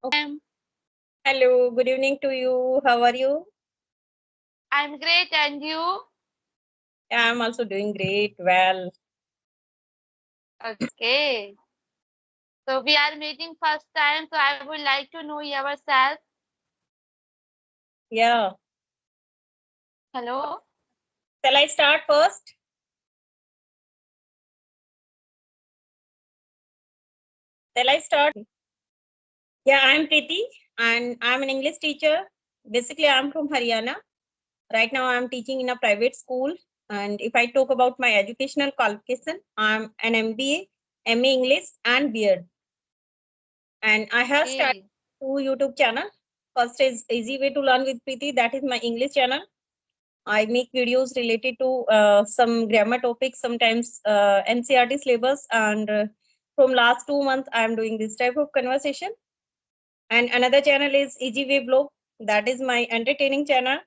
Okay. I'm Hello, good evening to you. How are you? I'm great, and you? Yeah, I'm also doing great. Well, Okay. So we are meeting first time, so I would like to know yourself. yeah. Hello. Shall I start first? Shall I start? Yeah, I'm Preeti and I'm an English teacher. Basically, I'm from Haryana. Right now, I'm teaching in a private school. And if I talk about my educational qualification, I'm an MBA, MA English, and B.Ed. And I have started Okay. two YouTube channel. First is Easy Way to Learn with Preeti. That is my English channel. I make videos related to some grammar topics, sometimes NCRT syllabus, and from last 2 months, I am doing this type of conversation. And another channel is Easy Way Blog. That is my entertaining channel.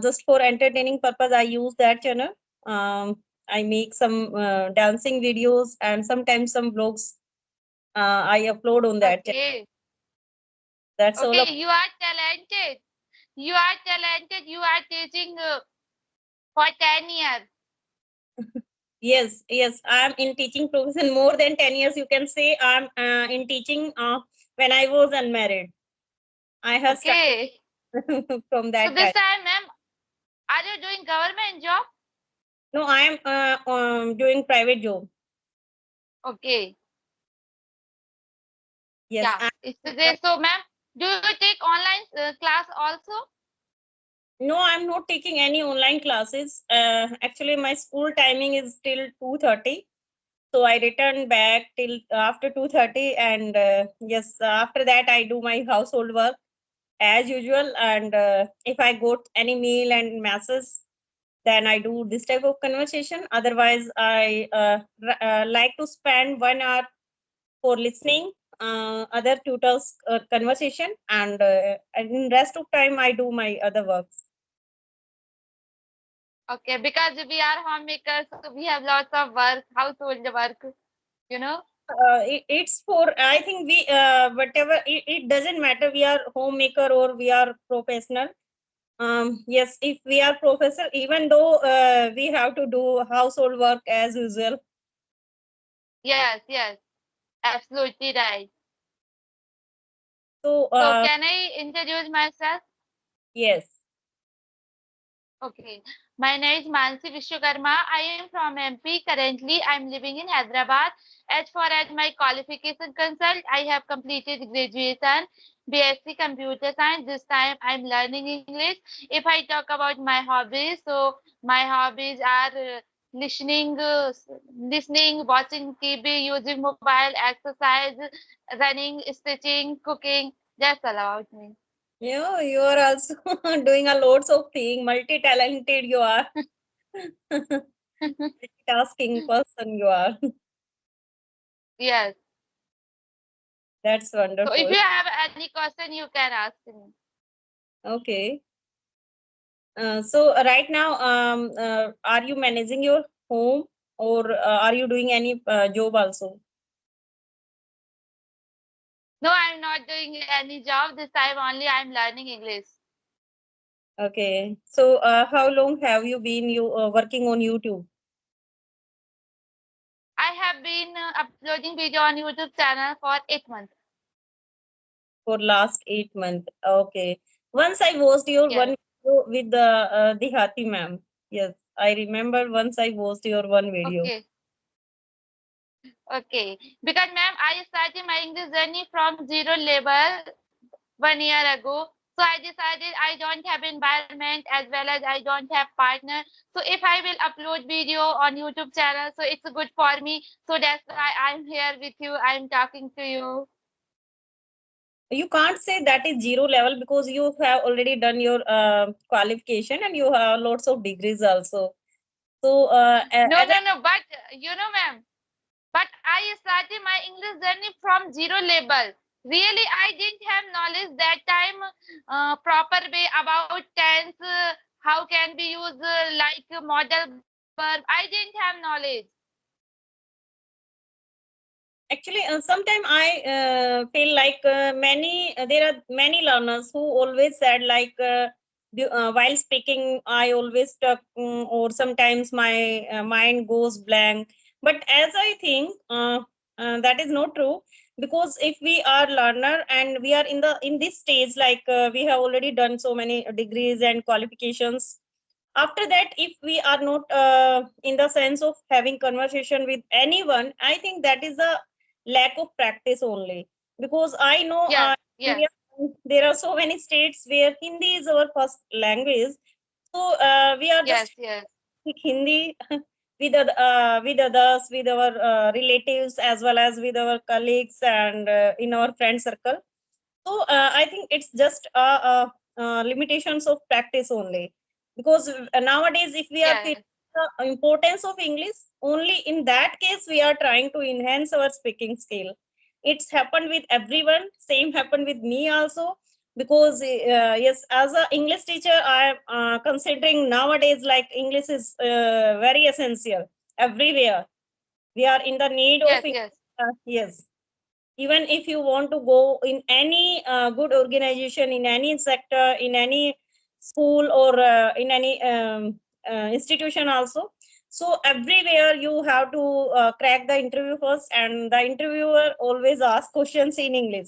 Just for entertaining purpose, I use that channel. I make some dancing videos and sometimes some vlogs. I upload on that channel. Okay. That's all. Okay. You are talented. You are talented. You are teaching for 10 years. Yes, yes, I'm in teaching profession more than 10 years. You can say I'm in teaching when I was unmarried. I have started Okay. from So that this time. time, ma'am, are you doing government job? No, I am doing private job. Okay. Yes, Yeah. It's great. So, ma'am, do you take online class also? no, I'm not taking any online classes. Actually, my school timing is till 2:30. So I return back till after 2:30, and yes, after that I do my household work as usual. And if I got any mail and messages, then I do this type of conversation. Otherwise, I like to spend 1 hour for listening other tutors' conversation, and in rest of time I do my other works. Okay. Because we are homemakers, so we have lots of work, household work, you know? It's for, I think, we whatever, it doesn't matter we are homemaker or we are professional. Yes, if we are professor, even though we have to do household work as usual. Yes, yes. Absolutely right. So So can I introduce myself? yes. Okay. My name is Manshi Vishwakarma. I am from MP. Currently, I am living in Hyderabad. As far as my qualification concerned, I have completed graduation, BSc Computer Science. This time, I am learning English. If I talk about my hobbies, so my hobbies are listening, watching TV, using mobile, exercise, running, stitching, cooking. That's all about me. Yeah, you are also doing a lots of things. Multi-talented you are. Multitasking person you are. Yes. That's So if wonderful. you have any question, you can ask me. Okay. So right now, are you managing your home, or are you doing any job also? No, I'm not doing any job. This time only I'm learning English. Okay. So how long have you been working on YouTube? I have been uploading video on YouTube channel for 8 months. For last 8 months. Okay. Once I watched your Yes. one video with the Hati ma'am. Yes, I remember once I watched your one video. Okay. Okay. Because ma'am, I started my English journey from zero level 1 year ago. So I decided I don't have environment as well as I don't have partner. So if I will upload video on YouTube channel, so it's good for me. So that's why I'm here with you. I'm talking to you. You can't say that is zero level because you have already done your qualification and you have lots of degrees also. So No, as no, no. But ma'am, but I started my English journey from zero level. Really, I didn't have knowledge that time, proper way about tense, how can we use like model verb. I didn't have knowledge. Actually, sometimes I feel like there are many learners who always said like while speaking I always stuck, or sometimes my mind goes blank. But as I think that is not true, because if we are learner and we are in this stage, like we have already done so many degrees and qualifications. After that, if we are not in the sense of having conversation with anyone, I think that is a lack of practice only. Because I know Yes, India, yes, there are so many states where Hindi is our first language. So we are just yes, yes, speak Hindi with others, with our relatives, as well as with our colleagues and in our friend circle. So I think it's just limitations of practice only. Because nowadays, if we are yes, feeling the importance of English, only in that case we are trying to enhance our speaking skill. It's happened with everyone. Same happened with me also. Because yes, as a English teacher, I am considering nowadays like English is very essential everywhere. We are in the need of yes, yes, yes, even if you want to go in any good organization, in any sector, in any school, or in any institution also. So everywhere you have to crack the interview first, and the interviewer always asks questions in English.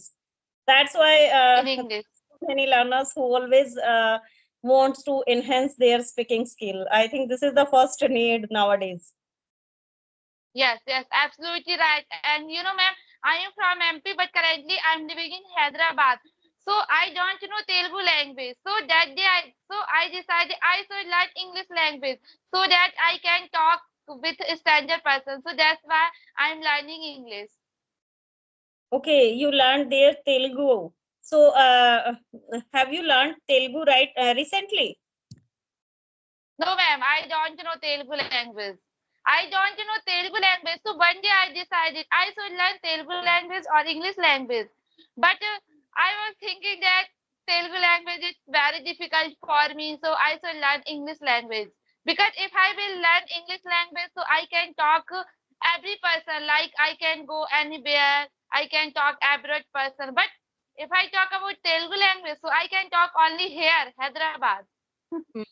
That's why in English. many learners who always wants to enhance their speaking skill. I think this is the first need nowadays. Yes, yes, absolutely right. And you know, ma'am, I am from MP, but currently I'm living in Hyderabad. So I don't know Telugu language. So that day I decided I should learn English language so that I can talk with a stranger person. So that's why I'm learning English. Okay, you learned their Telugu. So, have you learned Telugu right recently? No, ma'am, I don't know Telugu language. I don't know Telugu language. So one day I decided I should learn Telugu language or English language. But I was thinking that Telugu language is very difficult for me, so I should learn English language. Because if I will learn English language, so I can talk every person, like I can go anywhere, I can talk abroad person. But if I talk about Telugu language, so I can talk only here, Hyderabad. Hmm.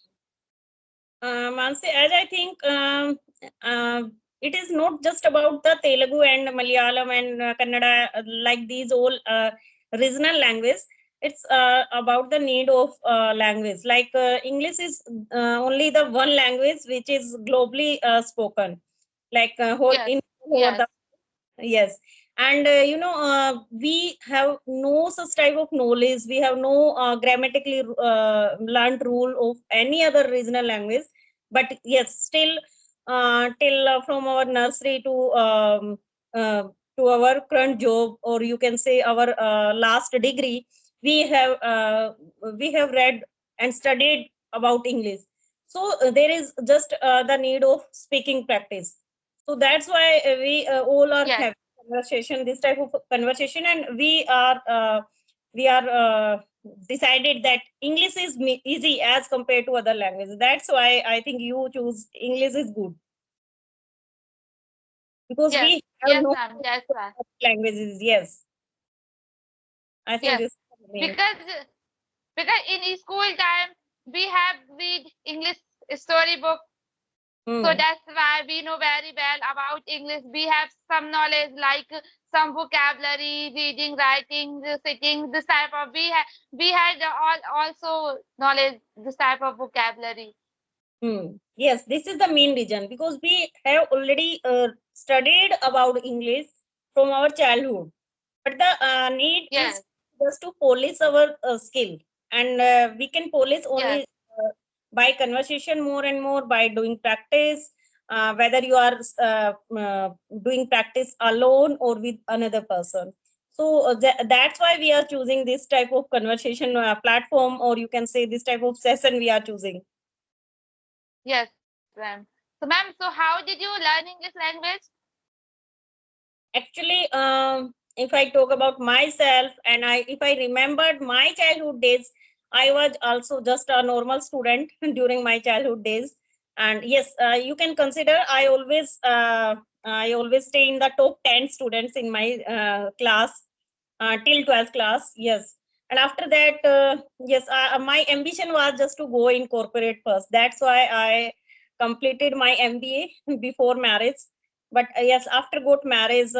Mansi, as I think uh, it is not just about the Telugu and Malayalam and Kannada, like these all regional language. It's about the need of language. Like English is only the one language which is globally spoken. Like Yes, in over yes, the yes. And we have no such type of knowledge. We have no grammatically learned rule of any other regional language. But yes, still, till from our nursery uh, to our current job, or you can say our last degree, we have uh, we have read and studied about English. So there is just the need of speaking practice. So that's why we all are yes. having conversation, this type of conversation, and we are decided that English is easy as compared to other languages. That's why I think you choose English is good, because Yes, we have yes, no ma'am. That's why. languages. Yes, I think Yes, this is the main. because in school time we have read English storybook, so Hmm. that's why we know very well about English. We have some knowledge like some vocabulary, reading, writing, sitting. This type of we had all also knowledge. This type of vocabulary. Hmm. Yes, this is the main reason, because we have already studied about English from our childhood. But the need Yes, is just to polish our skill, and we can polish only yes, by conversation more and more, by doing practice, whether you are doing practice alone or with another person. So that's why we are choosing this type of conversation platform, or you can say this type of session we are choosing. yes, ma'am. So, ma'am, so how did you learn English language? Actually, if I talk about myself, and if I remembered my childhood days, I was also just a normal student during my childhood days. And yes, you can consider I always I always stay in the top 10 students in my class till 12th class. Yes. And after that, yes, my ambition was just to go in corporate first. That's why I completed my MBA before marriage. But yes, after got marriage,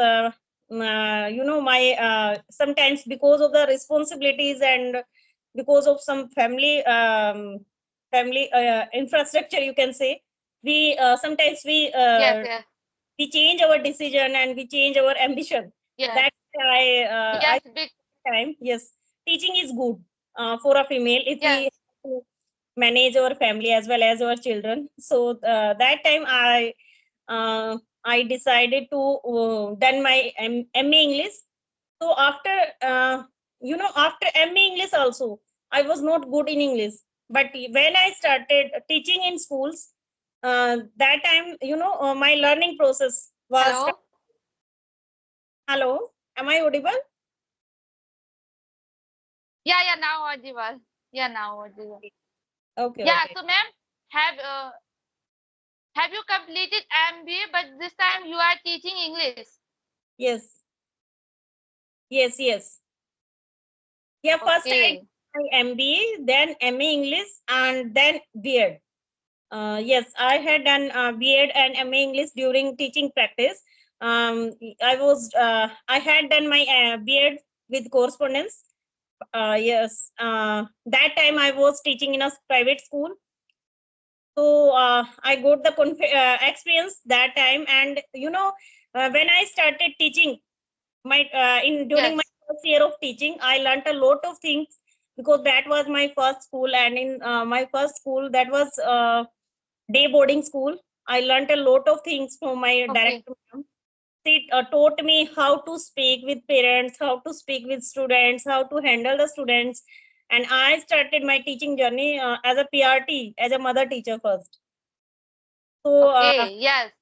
my sometimes because of the responsibilities and because of some family infrastructure, you can say, we sometimes Yes, yes, we change our decision and we change our ambition. yes, That I yes, big, time, yes, teaching is good for a female if we yes, have to manage our family as well as our children. So that time uh, I decided to done my MA English. So after after MA English also, I was not good in English. But when I started teaching in schools, that time my learning process was hello. hello, am I audible? Yeah, yeah, now audible. Yeah, now audible. Okay, Yeah, okay. so ma'am, have uh, have you completed MBA, but this time you are teaching English? Yes, yes, yes. Yeah, first I did Okay, my MBA, then MA English, and then BEd. Yes, I had done BEd and MA English during teaching practice. I had done my BEd with correspondence. Yes, that time I was teaching in a private school. So I got the experience that time, and when I started teaching my in during my yes, first year of teaching, I learned a lot of things because that was my first school, and in my first school, that was day boarding school. I learned a lot of things from my okay, director. She taught me how to speak with parents, how to speak with students, how to handle the students. And I started my teaching journey as a PRT, as a mother teacher first. So okay, yes,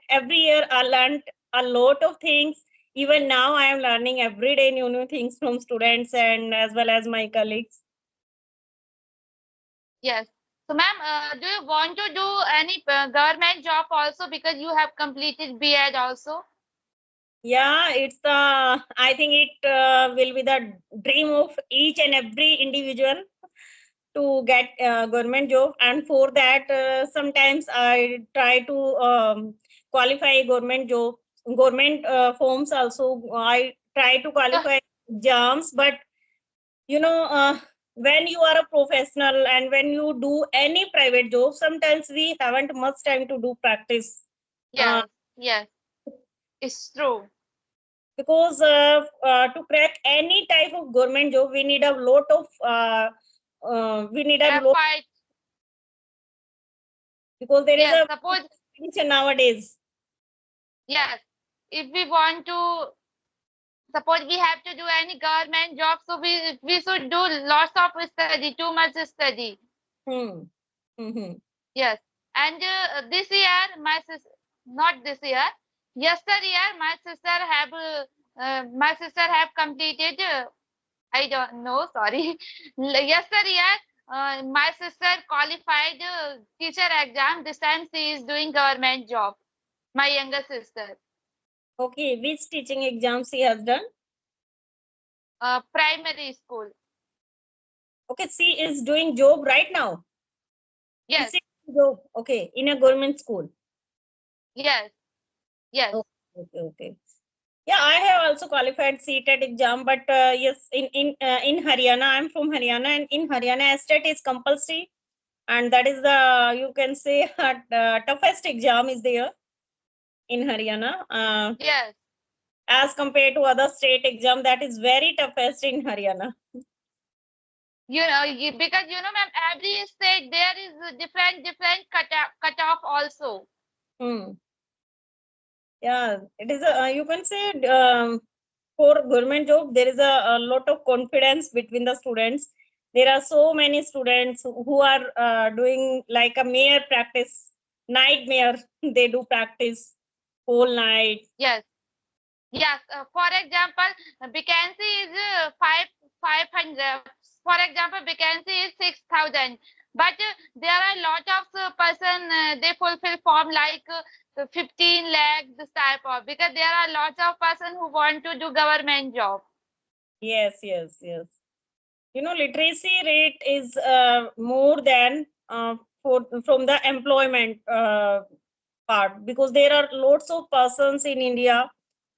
every year I learned a lot of things. Even now I am learning every day new things from students and as well as my colleagues. yes. So ma'am, do you want to do any government job also because you have completed BEd also? Yeah, it's the I think it will be the dream of each and every individual to get a government job, and for that sometimes I try to qualify government job, government forms also. I try to So qualify exams, but when you are a professional and when you do any private job, sometimes we haven't much time to do practice. uh, yes, yes, it's true. because to crack any type of government job we need a lot of we need a lot, Fight. because there is Yes, a suppose competition nowadays. yes, if we want to suppose we have to do any government job, so we should do lots of study, too much study. Hmm. Mm-hmm. Yes, and this year not this year, yesterday my sister have completed. I don't know, sorry. Yesterday, my sister qualified teacher exam. This time she is doing government job. My younger sister, Okay, which teaching exams he has done? primary school. Okay, she is doing job right now. Is Yes, she doing job? Okay, in a government school. yes, yes, Okay, okay, okay. Yeah, I have also qualified CTET exam, but yes, in Haryana, I'm from Haryana, and in Haryana, STET is compulsory, and that is the, you can say, toughest exam is there in Haryana. yes. As compared to other state exam, that is very toughest in Haryana. Because ma'am, every state there is a different cut off also. Hmm. Yeah, it is a, you can say, for government job, there is a lot of confidence between the students. There are so many students who are doing like a mere practice, nightmare. They do practice whole night. Yes. Yes, for example, vacancy is 500. For example, vacancy is 6,000. But there are a lot of person they fulfill form like 15 lakh, this type of, because there are lots of person who want to do government job. Yes, yes, yes. Literacy rate is more than from the employment part, because there are lots of persons in India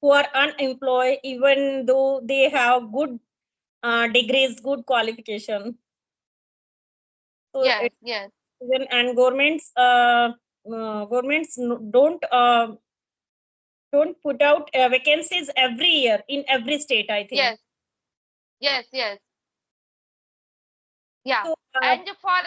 who are unemployed even though they have good degrees, good qualification. So Yes, yes, and governments don't put out vacancies every year in every state, I think. yes, yes, yes. Yeah. So And for,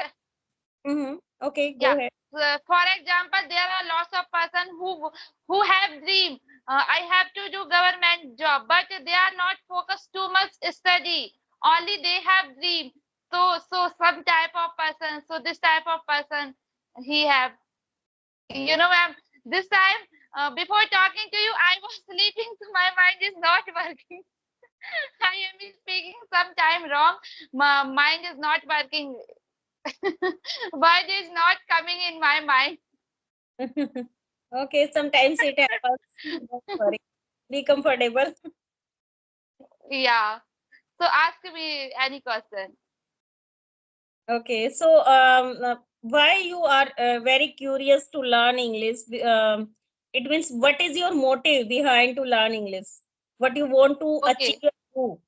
okay, go yeah, ahead. for example, there are lots of person who have dream. I have to do government job, but they are not focused too much study. Only they have dream. So some type of person. So this type of person he have. Ma'am, this time before talking to you, I was sleeping, so my mind is not working. I am speaking sometime wrong. My mind is not working. Word is not coming in my mind. Okay, sometimes it happens. Don't worry. Be comfortable. Yeah. So ask me any question. Okay, so why you are very curious to learn English? It means, what is your motive behind to learn English? What you want to Okay. achieve? Through?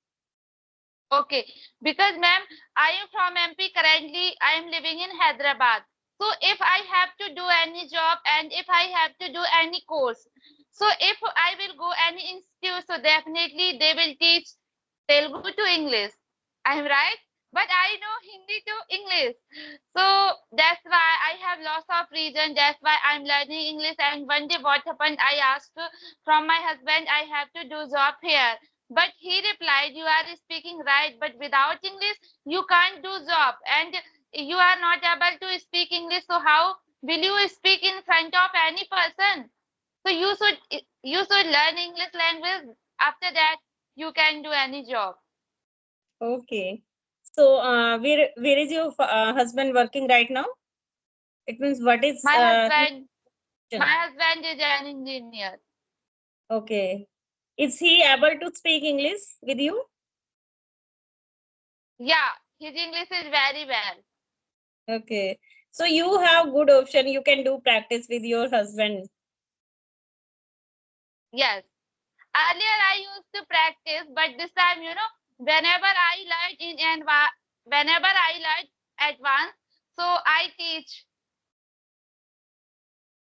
Okay. Because ma'am, I am from MP. Currently, I am living in Hyderabad. So if I have to do any job and if I have to do any course, so if I will go any institute, so definitely they will teach Telugu to English. I'm right, but I know Hindi to English. So that's why I have lots of reason. That's why I'm learning English. And one day, what happened? I asked from my husband, I have to do job here. But he replied, "You are speaking right, but without English, you can't do job, and you are not able to speak English. So how will you speak in front of any person? So you should learn English language. After that, you can do any job." Okay. So where is your husband working right now? It means, what is My his husband, my position? husband is an engineer. Okay. Is he able to speak English with you? Yeah, his English is very well. Okay. So you have good option. You can do practice with your husband. Yes. Earlier I used to practice, but this time, whenever I learn whenever I learn advanced, so I teach.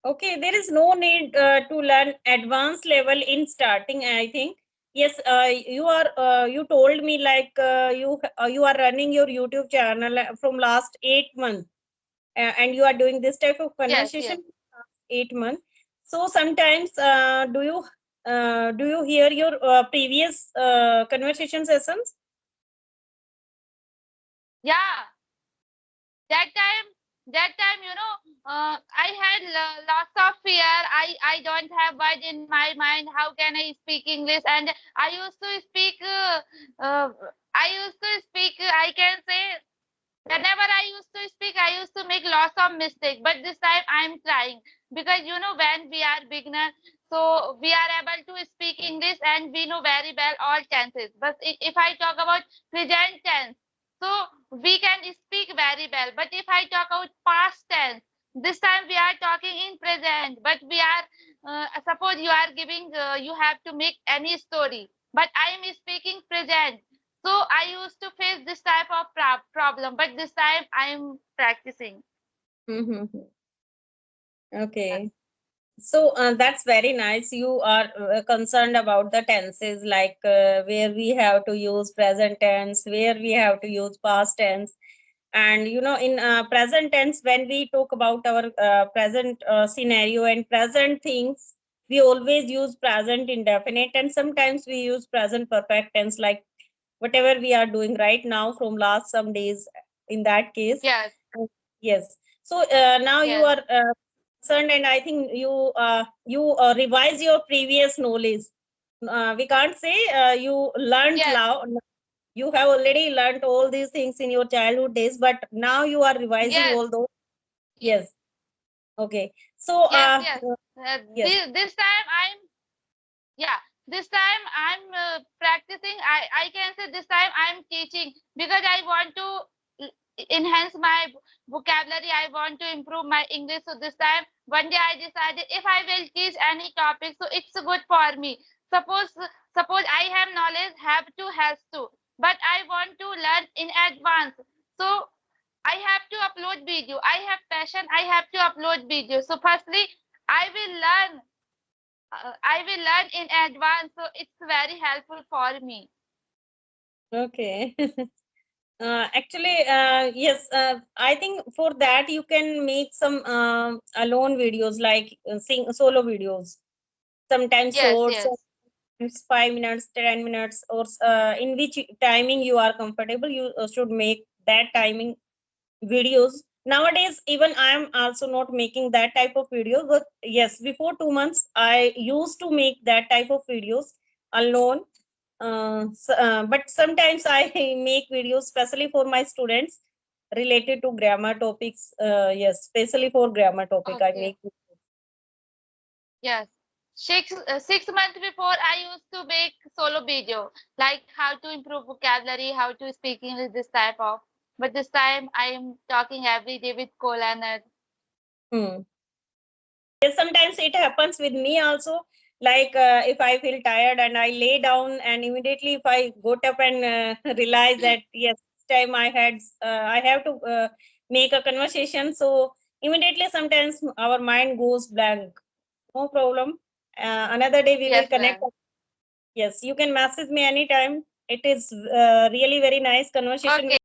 Okay, there is no need to learn advanced level in starting, I think. Yes, you told me like you are running your YouTube channel from last 8 months, and you are doing this type of Yes, conversation yes. 8 months. So sometimes do you hear your previous conversation sessions? Yeah, that time, I had lots of fear. I don't have word in my mind. How can I speak English? And I used to speak. Uh, I used to speak. I can say, whenever I used to speak, I used to make lots of mistakes. But this time I'm trying, because when we are beginner, so we are able to speak English and we know very well all tenses. But if I talk about present tense, so we can speak very well. But if I talk about past tense, this time we are talking in present. But we are suppose you are giving, you have to make any story, but I am speaking present. So I used to face this type of problem, but this time I'm practicing. Mm-hmm. Yes, Okay. So that's very nice. You are concerned about the tenses, like where we have to use present tense, where we have to use past tense. And in present tense, when we talk about our present scenario and present things, we always use present indefinite, and sometimes we use present perfect tense, like whatever we are doing right now from last some days, in that case. yes, Uh, yes. So now you yes, are concerned, and I think you revise your previous knowledge. We can't say you learned yes, now. You have already learned all these things in your childhood days, but now you are revising yes, all those. yes, Yes. Okay. So, Yes, yes. yes. This time I'm, yeah, this time I'm practicing. I can say this time I'm teaching because I want to enhance my vocabulary. I want to improve my English. So this time, one day I decided if I will teach any topic, so it's good for me. Suppose I have knowledge, have to, has to, but I want to learn in advance. So I have to upload video. I have passion. I have to upload video. So firstly, I will learn. I will learn in advance. So it's very helpful for me. Okay. Actually, yes, I think for that you can make some alone videos, like sing solo videos, sometimes Yes, shorts, yes, sometimes 5 minutes, 10 minutes, or in which timing you are comfortable. You should make that timing videos. Nowadays, even I am also not making that type of videos, but yes, before 2 months I used to make that type of videos alone. But sometimes I make videos especially for my students related to grammar topics. Yes, especially for grammar topic I okay, make. yes. 6 months before, I used to make solo video, like how to improve vocabulary, how to speak English, this type of. But this time, I am talking every day with co-learner. Hmm. Yes, sometimes it happens with me also. Like if I feel tired and I lay down, and immediately if I got up and realize that yes, this time I have to make a conversation. So immediately sometimes our mind goes blank. No problem. Another day we will Yes, connect. ma'am. Yes, you can message me anytime. It is really very nice conversation with. Okay.